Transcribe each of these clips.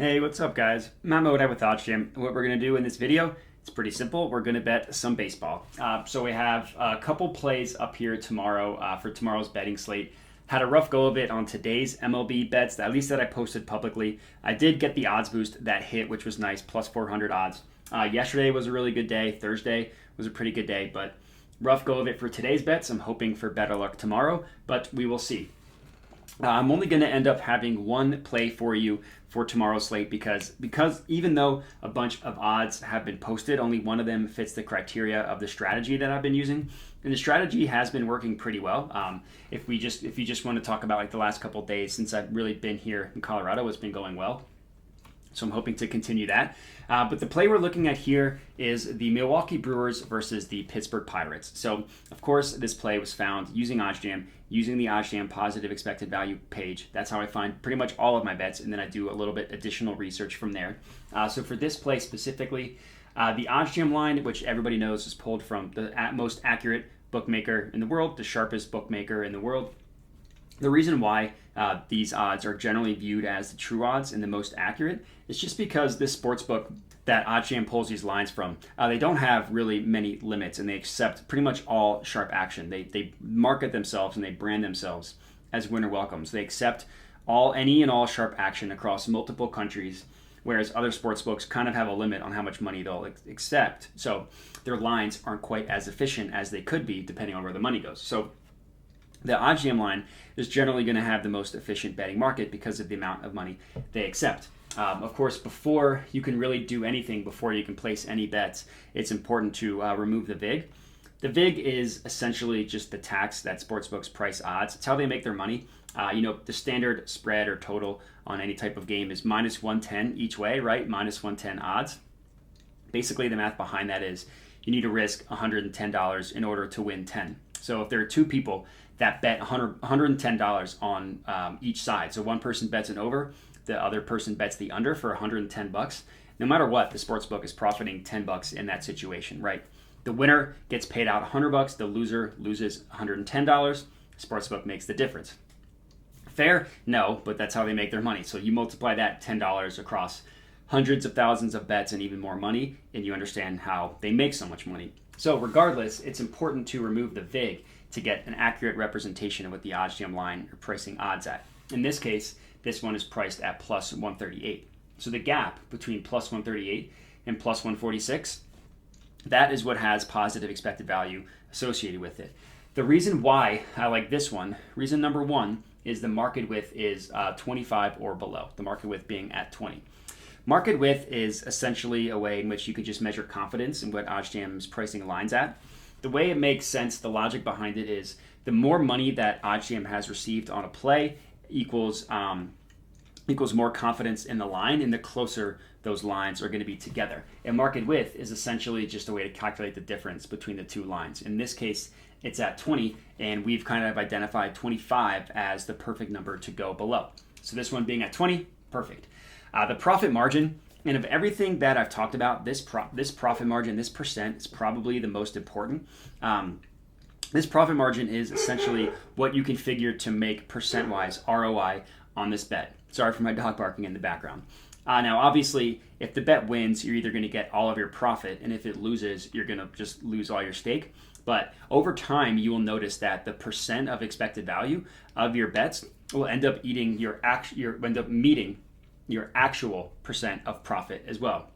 Hey, what's up, guys? Matt Moda with OddsJam. What we're going to do in this video, it's pretty simple. We're going to bet some baseball. So we have a couple plays up here tomorrow for tomorrow's betting slate. Had a rough go of it on today's MLB bets, at least that I posted publicly. I did get the odds boost that hit, which was nice, plus 400 odds. Yesterday was a really good day. Thursday was a pretty good day, but rough go of it for today's bets. I'm hoping for better luck tomorrow, but we will see. I'm only going to end up having one play for you for tomorrow's slate because even though a bunch of odds have been posted, only one of them fits the criteria of the strategy that I've been using, and the strategy has been working pretty well. If you just want to talk about like the last couple of days since I've really been here in Colorado, it's been going well. So I'm hoping to continue that. But the play we're looking at here is the Milwaukee Brewers versus the Pittsburgh Pirates. So, of course, this play was found using OddsJam, using the OddsJam Positive Expected Value page. That's how I find pretty much all of my bets, and then I do a little bit additional research from there. So for this play specifically, the OddsJam line, which everybody knows is pulled from the most accurate bookmaker in the world, the sharpest bookmaker in the world. The reason why these odds are generally viewed as the true odds and the most accurate is just because this sportsbook that OddsJam pulls these lines from, they don't have really many limits and they accept pretty much all sharp action. They market themselves and they brand themselves as winner welcomes. They accept any and all sharp action across multiple countries, whereas other sportsbooks kind of have a limit on how much money they'll accept. So their lines aren't quite as efficient as they could be depending on where the money goes. So the OddsJam line is generally going to have the most efficient betting market because of the amount of money they accept. Of course, before you can really do anything, before you can place any bets, it's important to remove the VIG. The VIG is essentially just the tax that sportsbooks price odds. It's how they make their money. The standard spread or total on any type of game is minus 110 each way, right? Minus 110 odds. Basically, the math behind that is you need to risk $110 in order to win 10. So if there are two people that bet $110 on each side, so one person bets an over, the other person bets the under for $110. No matter what, the sportsbook is profiting $10 in that situation, right? The winner gets paid out $100. The loser loses $110. Sportsbook makes the difference. Fair? No, but that's how they make their money. So you multiply that $10 across hundreds of thousands of bets and even more money, and you understand how they make so much money. So regardless, it's important to remove the VIG to get an accurate representation of what the OddsJam line are pricing odds at. In this case, this one is priced at plus 138. So the gap between plus 138 and plus 146, that is what has positive expected value associated with it. The reason why I like this one, reason number one, is the market width is 25 or below, the market width being at 20. Market width is essentially a way in which you could just measure confidence in what OddsJam is pricing lines at. The way it makes sense, the logic behind it is the more money that OddsJam has received on a play equals more confidence in the line, and the closer those lines are going to be together. And market width is essentially just a way to calculate the difference between the two lines. In this case, it's at 20, and we've kind of identified 25 as the perfect number to go below. So this one being at 20, perfect. The profit margin, and of everything that I've talked about, this profit margin, this percent is probably the most important. This profit margin is essentially what you can figure to make percent-wise ROI on this bet. Sorry for my dog barking in the background. Now, obviously, if the bet wins, you're either going to get all of your profit, and if it loses, you're going to just lose all your stake. But over time, you will notice that the percent of expected value of your bets will end up meeting your actual percent of profit as well.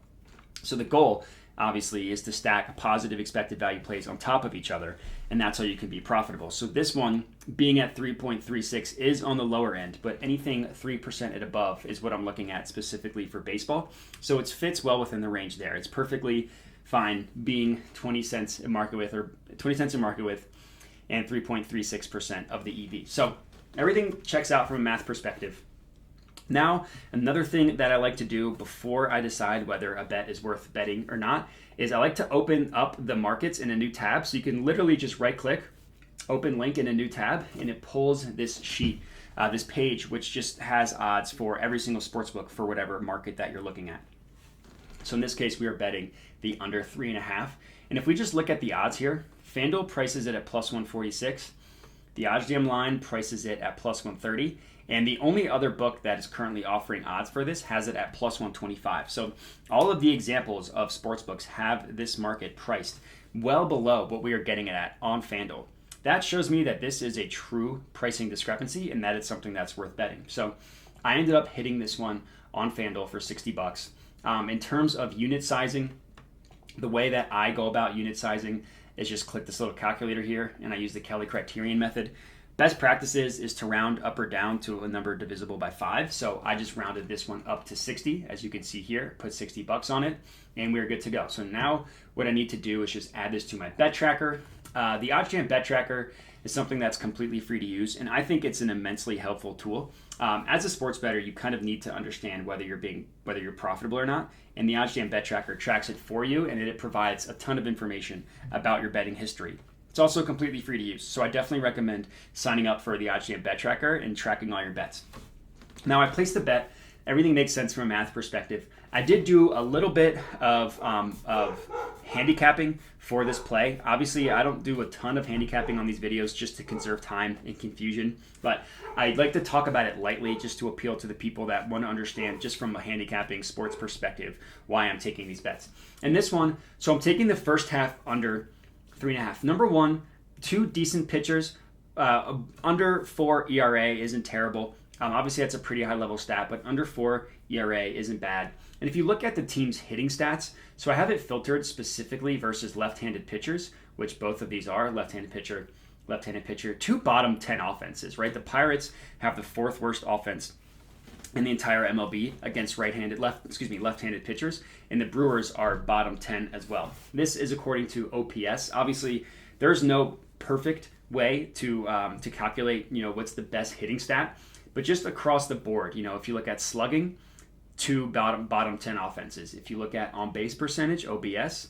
So the goal, obviously, is to stack positive expected value plays on top of each other, and that's how you can be profitable. So this one, being at 3.36, is on the lower end, but anything 3% and above is what I'm looking at specifically for baseball. So it fits well within the range there. It's perfectly fine being 20 cents in market width and 3.36% of the EV. So everything checks out from a math perspective. Now, another thing that I like to do before I decide whether a bet is worth betting or not is I like to open up the markets in a new tab. So you can literally just right click, open link in a new tab, and it pulls this sheet, this page, which just has odds for every single sportsbook for whatever market that you're looking at. So in this case, we are betting the under 3.5. And if we just look at the odds here, FanDuel prices it at plus 146. The OddsJam line prices it at plus 130. And the only other book that is currently offering odds for this has it at plus 125. So all of the examples of sportsbooks have this market priced well below what we are getting it at on FanDuel. That shows me that this is a true pricing discrepancy and that it's something that's worth betting. So I ended up hitting this one on FanDuel for 60 bucks. In terms of unit sizing, the way that I go about unit sizing is just click this little calculator here, and I use the Kelly criterion method. Best practices is to round up or down to a number divisible by 5. So I just rounded this one up to 60, as you can see here, put 60 bucks on it, and we're good to go. So now what I need to do is just add this to my bet tracker. The OddsJam bet tracker is something that's completely free to use, and I think it's an immensely helpful tool. As a sports bettor, you kind of need to understand whether you're profitable or not, and the OddsJam bet tracker tracks it for you, and it provides a ton of information about your betting history. It's also completely free to use, so I definitely recommend signing up for the OddsJam bet tracker and tracking all your bets. Now, I placed the bet. Everything makes sense from a math perspective. I did do a little bit of handicapping for this play. Obviously, I don't do a ton of handicapping on these videos just to conserve time and confusion, but I'd like to talk about it lightly just to appeal to the people that want to understand just from a handicapping sports perspective why I'm taking these bets. And this one, so I'm taking the first half under 3.5. Number one, two decent pitchers. Under 4 ERA isn't terrible. Obviously, that's a pretty high level stat, but under 4 ERA isn't bad. And if you look at the team's hitting stats, so I have it filtered specifically versus left-handed pitchers, which both of these are, left-handed pitcher, two bottom 10 offenses, right? The Pirates have the 4th worst offense in the entire MLB against left-handed pitchers, and the Brewers are bottom 10 as well. This is according to OPS. Obviously, there's no perfect way to calculate, what's the best hitting stat, but just across the board, if you look at slugging, two bottom 10 offenses. If you look at on-base percentage, OBS,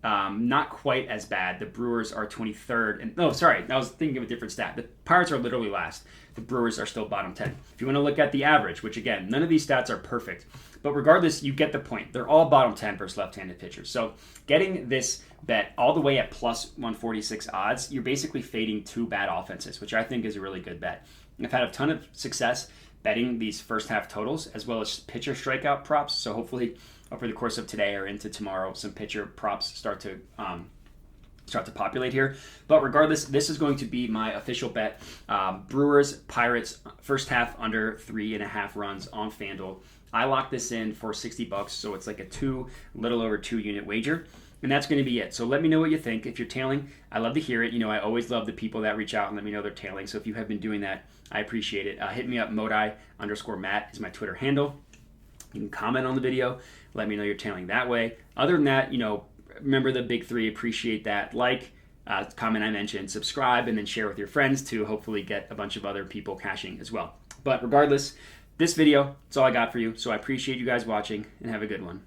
not quite as bad. The Brewers are 23rd. I was thinking of a different stat. The Pirates are literally last. The Brewers are still bottom 10. If you want to look at the average, which again, none of these stats are perfect, but regardless, you get the point. They're all bottom 10 versus left-handed pitchers. So getting this bet all the way at plus 146 odds, you're basically fading two bad offenses, which I think is a really good bet. I've had a ton of success betting these first half totals as well as pitcher strikeout props. So hopefully over the course of today or into tomorrow, some pitcher props start to populate here. But regardless, this is going to be my official bet. Brewers, Pirates, first half under 3.5 runs on FanDuel. I locked this in for 60 bucks, so it's like a little over 2 unit wager. And that's going to be it. So let me know what you think. If you're tailing, I love to hear it. I always love the people that reach out and let me know they're tailing. So if you have been doing that, I appreciate it. Hit me up, Modi_Matt is my Twitter handle. You can comment on the video. Let me know you're tailing that way. Other than that, remember the big 3. Appreciate that. Like, comment I mentioned, subscribe, and then share with your friends to hopefully get a bunch of other people cashing as well. But regardless, this video, that's all I got for you. So I appreciate you guys watching, and have a good one.